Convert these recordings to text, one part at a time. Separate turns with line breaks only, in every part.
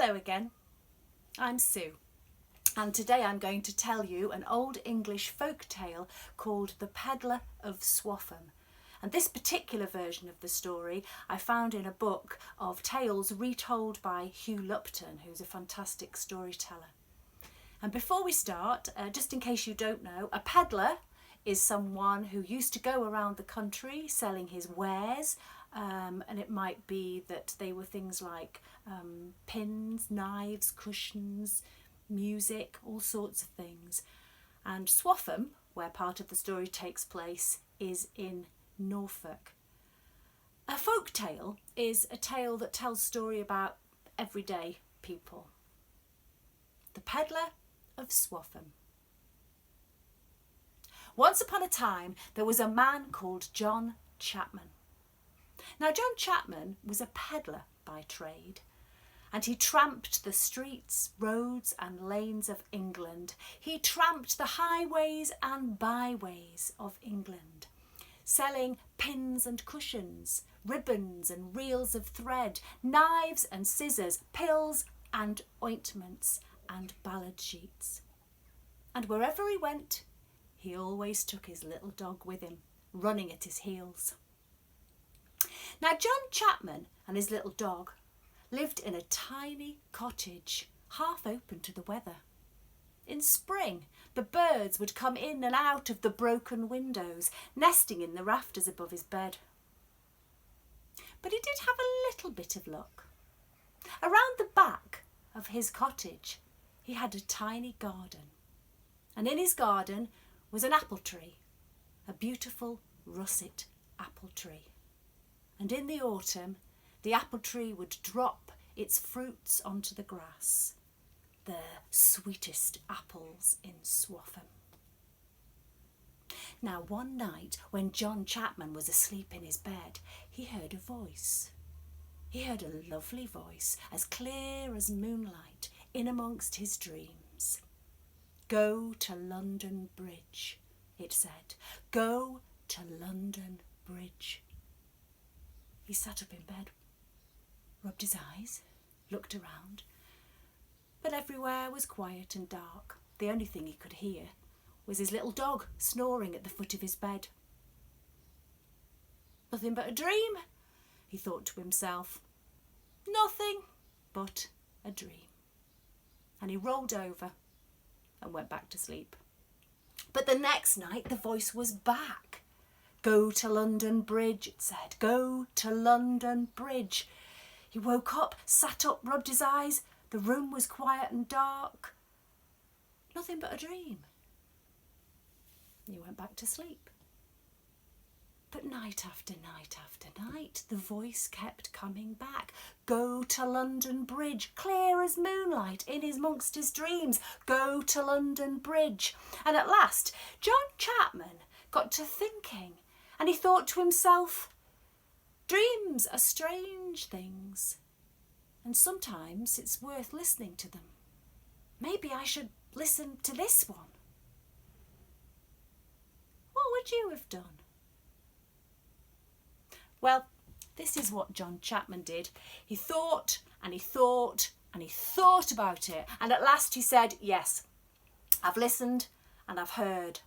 Hello again, I'm Sue, and today I'm going to tell you an old English folk tale called The Pedlar of Swaffham. And this particular version of the story I found in a book of tales retold by Hugh Lupton, who's a fantastic storyteller. And before we start, just in case you don't know, a pedlar is someone who used to go around the country selling his wares, and it might be that they were things like pins, knives, cushions, music, all sorts of things. And Swaffham, where part of the story takes place, is in Norfolk. A folk tale is a tale that tells story about everyday people. The Pedlar of Swaffham. Once upon a time there was a man called John Chapman. Now John Chapman was a pedlar by trade, and he tramped the streets, roads and lanes of England. He tramped the highways and byways of England, selling pins and cushions, ribbons and reels of thread, knives and scissors, pills and ointments and ballad sheets. And wherever he went, he always took his little dog with him, running at his heels. Now John Chapman and his little dog lived in a tiny cottage, half open to the weather. In spring, the birds would come in and out of the broken windows, nesting in the rafters above his bed. But he did have a little bit of luck. Around the back of his cottage, he had a tiny garden. And in his garden was an apple tree, a beautiful russet apple tree. And in the autumn, the apple tree would drop its fruits onto the grass, the sweetest apples in Swaffham. Now one night when John Chapman was asleep in his bed, he heard a voice. He heard a lovely voice, as clear as moonlight, in amongst his dreams. "Go to London Bridge," it said. "Go to London Bridge." He sat up in bed, rubbed his eyes, looked around, but everywhere was quiet and dark. The only thing he could hear was his little dog snoring at the foot of his bed. "Nothing but a dream," he thought to himself. "Nothing but a dream." And he rolled over and went back to sleep. But the next night the voice was back. "Go to London Bridge," it said. "Go to London Bridge." He woke up, sat up, rubbed his eyes. The room was quiet and dark. Nothing but a dream. He went back to sleep. But night after night after night, the voice kept coming back. "Go to London Bridge," clear as moonlight in amongst his dreams. "Go to London Bridge." And at last, John Chapman got to thinking, and he thought to himself, dreams are strange things, and sometimes it's worth listening to them. Maybe I should listen to this one. What would you have done? Well, this is what John Chapman did. He thought and he thought and he thought about it, and at last he said, "Yes, I've listened and I've heard,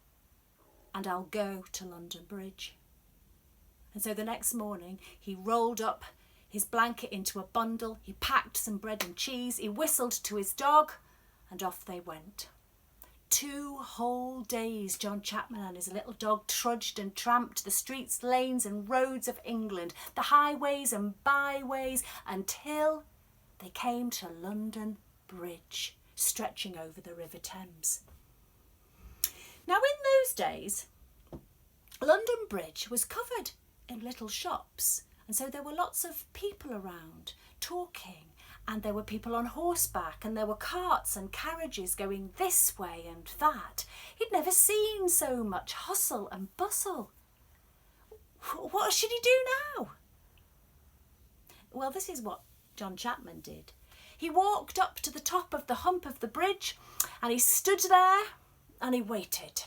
and I'll go to London Bridge." And so the next morning he rolled up his blanket into a bundle, he packed some bread and cheese, he whistled to his dog, and off they went. 2 whole days John Chapman and his little dog trudged and tramped the streets, lanes and roads of England, the highways and byways, until they came to London Bridge, stretching over the River Thames. Now in those days, London Bridge was covered in little shops, and so there were lots of people around talking, and there were people on horseback, and there were carts and carriages going this way and that. He'd never seen so much hustle and bustle. What should he do now? Well, this is what John Chapman did. He walked up to the top of the hump of the bridge, and he stood there and he waited.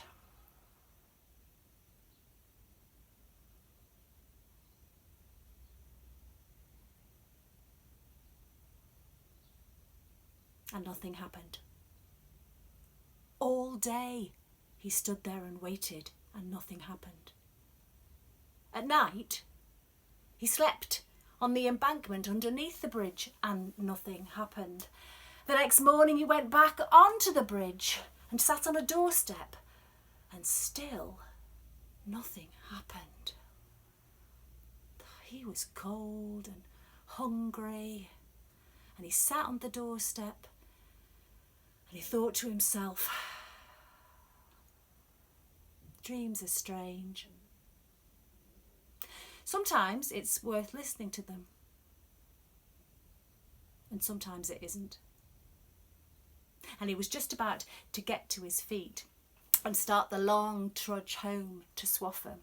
And nothing happened. All day he stood there and waited, and nothing happened. At night, he slept on the embankment underneath the bridge, and nothing happened. The next morning he went back onto the bridge and sat on a doorstep, and still nothing happened. He was cold and hungry, and he sat on the doorstep and he thought to himself, dreams are strange. Sometimes it's worth listening to them, and sometimes it isn't. And he was just about to get to his feet and start the long trudge home to Swaffham,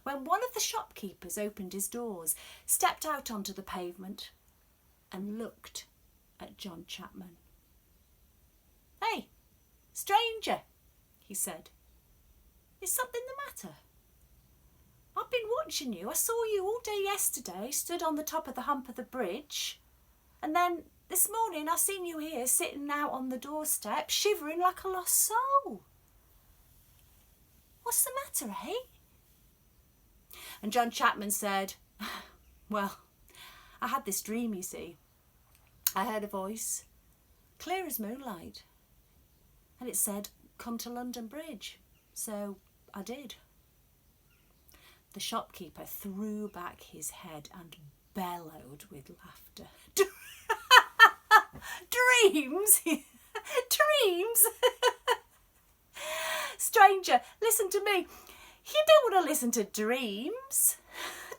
when one of the shopkeepers opened his doors, stepped out onto the pavement and looked at John Chapman. "Hey, stranger," he said. "Is something the matter? I've been watching you. I saw you all day yesterday, stood on the top of the hump of the bridge. And then this morning I seen you here sitting out on the doorstep, shivering like a lost soul. What's the matter, eh?" And John Chapman said, "Well, I had this dream, you see. I heard a voice, clear as moonlight, and it said, 'Come to London Bridge.' So I did." The shopkeeper threw back his head and bellowed with laughter. "Dreams? Dreams? Stranger, listen to me. You don't want to listen to dreams.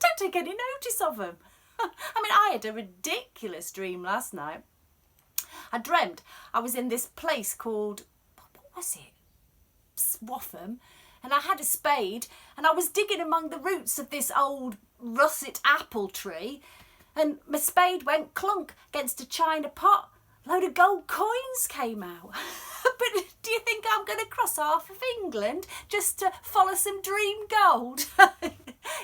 Don't take any notice of them. I mean, I had a ridiculous dream last night. I dreamt I was in this place called, what was it? Swaffham. And I had a spade and I was digging among the roots of this old russet apple tree, and my spade went clunk against a china pot. A load of gold coins came out. But do you think I'm going to cross half of England just to follow some dream gold?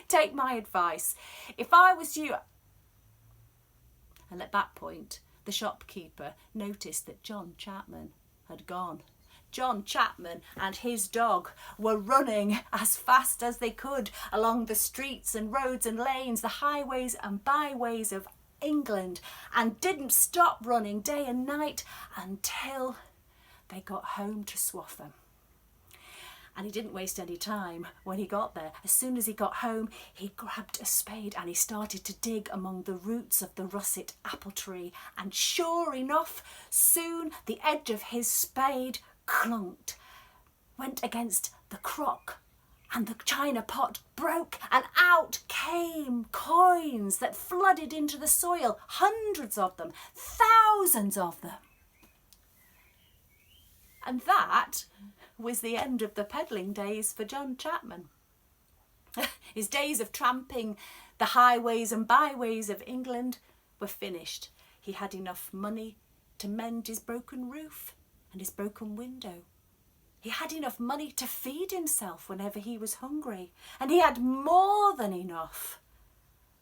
Take my advice. If I was you..." And at that point, the shopkeeper noticed that John Chapman had gone. John Chapman and his dog were running as fast as they could along the streets and roads and lanes, the highways and byways of England, and didn't stop running day and night until they got home to Swaffham. And he didn't waste any time when he got there. As soon as he got home, he grabbed a spade and he started to dig among the roots of the russet apple tree. And sure enough, soon the edge of his spade clunked, went against the crock, and the china pot broke, and out came coins that flooded into the soil, hundreds of them, thousands of them. And that was the end of the peddling days for John Chapman. His days of tramping the highways and byways of England were finished. He had enough money to mend his broken roof and his broken window. He had enough money to feed himself whenever he was hungry, and he had more than enough.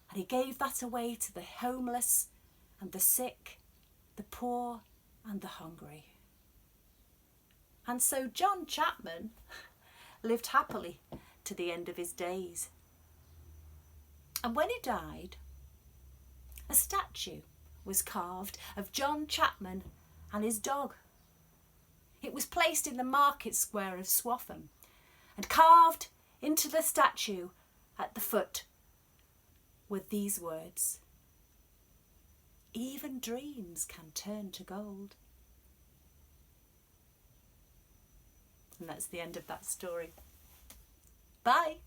And he gave that away to the homeless and the sick, the poor and the hungry. And so John Chapman lived happily to the end of his days. And when he died, a statue was carved of John Chapman and his dog. It was placed in the market square of Swaffham, and carved into the statue at the foot were these words: "Even dreams can turn to gold." And that's the end of that story. Bye.